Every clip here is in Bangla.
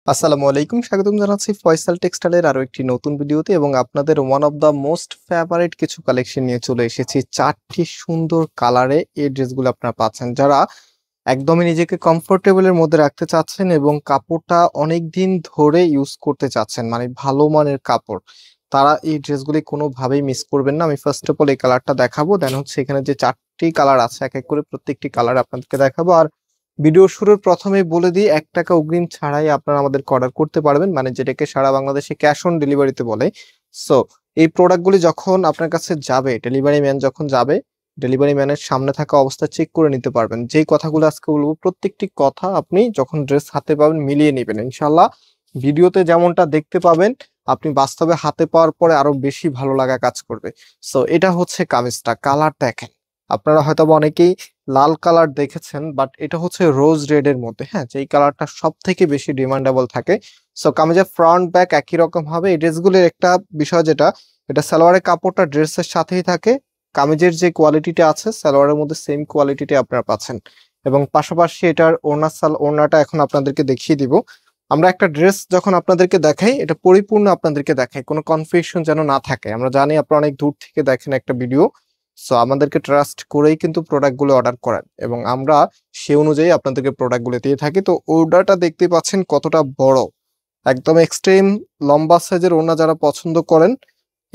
আসসালামু আলাইকুম, স্বাগতম জানাচ্ছি ফয়সাল টেক্সটাইলের আরো একটি নতুন ভিডিওতে এবং আপনাদের one of the most favourite কিছু কালেকশন নিয়ে চলে এসেছি। চারটি সুন্দর কালারে এই ড্রেসগুলো আপনারা পাচ্ছেন যারা একদমই নিজেকে কমফোর্টেবলের মধ্যে রাখতে চাচ্ছেন এবং কাপড়টা অনেক দিন ধরে ইউজ করতে চাচ্ছেন, মানে ভালো মানের কাপড়, তারা এই ড্রেসগুলি কোনোভাবেই মিস করবেন না। আমি ফার্স্ট অফ অল এই কালারটা দেখাবো, দেন হচ্ছে এখানে যে চারটি কালার আছে এক এক করে প্রত্যেকটি কালার আপনাদেরকে দেখাবো। আর ভিডিও শুরুর প্রথমেই বলে দিই, 1 টাকা অগ্রিম ছাড়াই আপনারা আমাদেরকে অর্ডার করতে পারবেন, মানে যেটাকে সারা বাংলাদেশে ক্যাশ অন ডেলিভারিতে বলে। সো এই প্রোডাক্টগুলি যখন আপনার কাছে যাবে, ডেলিভারি ম্যান যখন যাবে, ডেলিভারি ম্যানের সামনে থাকা অবস্থা চেক করে নিতে পারবেন। যেই কথাগুলো আজকে বলবো প্রত্যেকটি কথা আপনি যখন ড্রেস হাতে পাবেন মিলিয়ে নেবেন ইনশাল্লাহ। ভিডিওতে যেমনটা দেখতে পাবেন আপনি বাস্তবে হাতে পাওয়ার পরে আরো বেশি ভালো লাগা কাজ করবে। সো এটা হচ্ছে কামিজটা, কালার দেখেন। আপনারা হয়তো অনেকেই লাল কালার দেখেছেন, বাট এটা হচ্ছে রোজ রেড এর মধ্যে, হ্যাঁ, যেই কালারটা সব থেকে বেশি ডিমান্ডেবল থাকে। সো কামিজের ফ্রন্ট ব্যাক একই রকম হবে। এই ড্রেসগুলির একটা বিষয় যেটা, এটা সালোয়ারের কাপড়টা ড্রেসের সাথেই থাকে, কামিজের যে কোয়ালিটিটা আছে সালোয়ারের মধ্যে সেম কোয়ালিটিটা আপনারা পাচ্ছেন। এবং পাশাপাশি এটার ওড়নাটা এখন আপনাদেরকে দেখিয়ে দিব। আমরা একটা ড্রেস যখন আপনাদেরকে দেখাই এটা পরিপূর্ণ আপনাদেরকে দেখাই, কোনো কনফিউশন যেন না থাকে। আমরা জানি আপনারা অনেক দূর থেকে দেখেন একটা ভিডিও, সো আমাদেরকে ট্রাস্ট করেই কিন্তু প্রোডাক্টগুলো অর্ডার করেন এবং আমরা সে অনুযায়ী আপনাদেরকে প্রোডাক্টগুলো দিয়ে থাকি। তো অর্ডারটা দেখতে পাচ্ছেন কতটা বড়, একদম এক্সট্রিম লম্বা সাইজের ওড়না যারা পছন্দ করেন,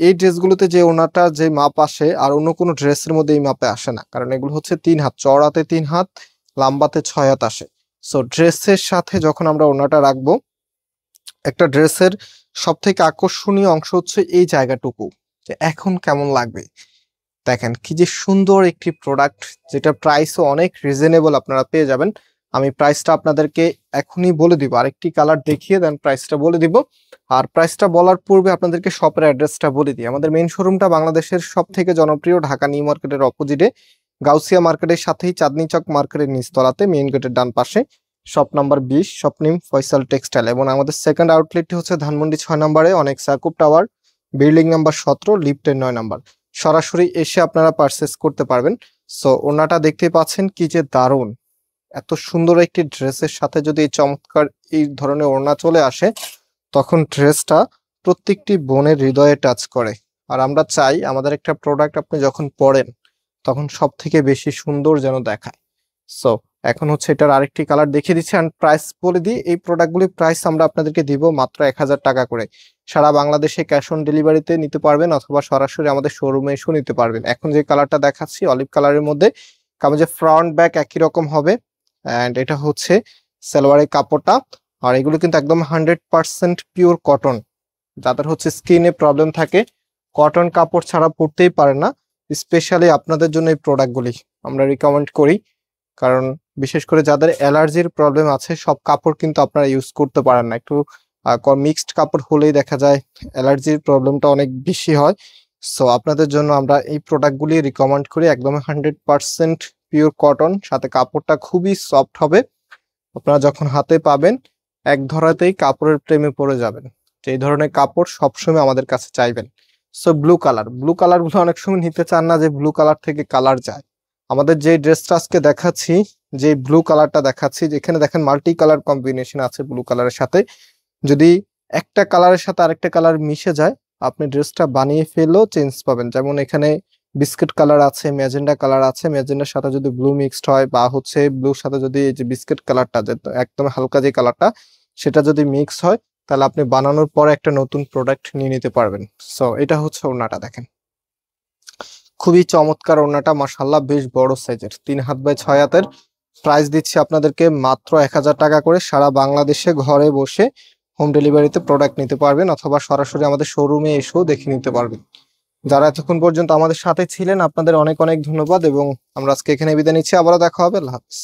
এই ড্রেসগুলোতে যে ওড়নাটা যে মাপ আসে আর অন্য কোনো ড্রেসের মধ্যে এই মাপে আসে না, কারণ এগুলো হচ্ছে 3 হাত, চওড়াতে 3 হাত, লম্বাতে 6 হাত আসে। সো ড্রেসের সাথে যখন আমরা ওড়নাটা রাখবো, একটা ড্রেসের সব থেকে আকর্ষণীয় অংশ হচ্ছে এই জায়গাটুকু, যে এখন কেমন লাগবে। দেখেন কি যে সুন্দর একটি প্রোডাক্ট, যেটা প্রাইসও অনেক রিজনেবল আপনারা পেয়ে যাবেন। আমি প্রাইসটা আপনাদেরকে এখনই বলে দিব, আরেকটি কালার দেখিয়ে দেন প্রাইসটা বলে দিব। আর প্রাইসটা বলার পূর্বে আপনাদেরকে শপের অ্যাড্রেসটা বলে দিই। আমাদের মেইন শোরুমটা বাংলাদেশের সব থেকে জনপ্রিয় ঢাকা নিউ মার্কেটের অপোজিটে, গাউসিয়া মার্কেটের সাথেই চাঁদনী চক মার্কেটের নিচতলাতে, মেইন গেটের ডান পাশে, shop number 20, shop name Faisal textile. এবং আমাদের সেকেন্ড আউটলেটটি হচ্ছে ধানমন্ডি 6 নম্বরে, অনেক সাকুব টাওয়ার, বিল্ডিং নাম্বার 17, লিফটের 9 নম্বর। সরাসরি এসে আপনারা পারচেস করতে পারবেন। সো ওড়নাটা দেখতে পাচ্ছেন কি যে দারুণ, এত সুন্দর একটি ড্রেসের সাথে যদি এই চমৎকার এই ধরনের ওড়না চলে আসে, তখন ড্রেসটা প্রত্যেকটি বোনের হৃদয়ে টাচ করে। আর আমরা চাই আমাদের একটা প্রোডাক্ট আপনি যখন পরেন তখন সব থেকে বেশি সুন্দর যেন দেখায়। সো এখন হচ্ছে এটার আরেকটি কালার দেখিয়ে দিচ্ছি। অ্যান্ড প্রাইস বলে দিই, এই প্রোডাক্টগুলির প্রাইস আমরা আপনাদেরকে দিব মাত্র 1000 টাকা করে। সারা বাংলাদেশে ক্যাশ অন ডেলিভারিতে নিতে পারবেন অথবা সরাসরি আমাদের শোরুমে এসেও নিতে পারবেন। এখন যে কালারটা দেখাচ্ছি অলিভ কালারের মধ্যে, কামিজের ফ্রন্ট ব্যাক একই রকম হবে। অ্যান্ড এটা হচ্ছে সালোয়ারের কাপড়টা। আর এগুলো কিন্তু একদম 100% পিওর কটন। যাদের হচ্ছে স্কিনে প্রবলেম থাকে, কটন কাপড় ছাড়া পরতেই পারে না, স্পেশালি আপনাদের জন্য এই প্রোডাক্টগুলি আমরা রিকমেন্ড করি। কারণ বিশেষ করে যাদের অ্যালার্জির প্রবলেম আছে, সব কাপড় কিন্তু আপনারা ইউজ করতে পারেন না। একটু মিক্সড কাপড় হলেই দেখা যায় অ্যালার্জির প্রবলেমটা অনেক বেশি হয়। সো আপনাদের জন্য আমরা এই প্রোডাক্টগুলি রিকমেন্ড করি, একদম 100% পিওর কটন, সাথে কাপড়টা খুবই সফট হবে। আপনারা যখন হাতে পাবেন এক ধরাতেই কাপড়ের প্রেমে পড়ে যাবেন। তো এই ধরনের কাপড় সবসময় আমাদের কাছে চাইবেন। সো ব্লু কালার গুলো অনেক সময় নিতে চান না যে ব্লু কালার থেকে কালার যায়। আমাদের যে ড্রেসটা আজকে দেখাচ্ছি, যে ব্লু কালারটা দেখাচ্ছি, যেখানে দেখেন মাল্টি কালার কম্বিনেশন আছে ব্লু কালারের সাথে, যদি একটা কালারের সাথে আরেকটা কালার মিশে যায় আপনি ড্রেসটা বানিয়ে ফেললেও চেঞ্জ পাবেন। যেমন এখানে বিস্কিট কালার আছে, ম্যাজেন্ডা কালার আছে, ম্যাজেন্ডার সাথে যদি ব্লু মিক্সড হয় বা হচ্ছে ব্লুর সাথে যদি এই যে বিস্কিট কালারটা, যে একদম হালকা যে কালারটা, সেটা যদি মিক্স হয় তাহলে আপনি বানানোর পরে একটা নতুন প্রোডাক্ট নিয়ে নিতে পারবেন। সো এটা হচ্ছে ওড়নাটা দেখেন, খুবই চমৎকার ওড়নাটা, মাশাআল্লাহ বেশ বড় সাইজের, 3 হাত বাই 6 হাতের। প্রাইস দিচ্ছি আপনাদেরকে মাত্র 1000 টাকা করে। সারা বাংলাদেশে ঘরে বসে হোম ডেলিভারিতে প্রোডাক্ট নিতে পারবেন অথবা সরাসরি আমাদের শোরুমে এসেও দেখে নিতে পারবেন। যারা এতক্ষণ পর্যন্ত আমাদের সাথে ছিলেন আপনাদের অনেক অনেক ধন্যবাদ এবং আমরা আজকে এখানে বিদায় নিচ্ছি। আবারও দেখা হবে। আল্লাহ হাফেজ।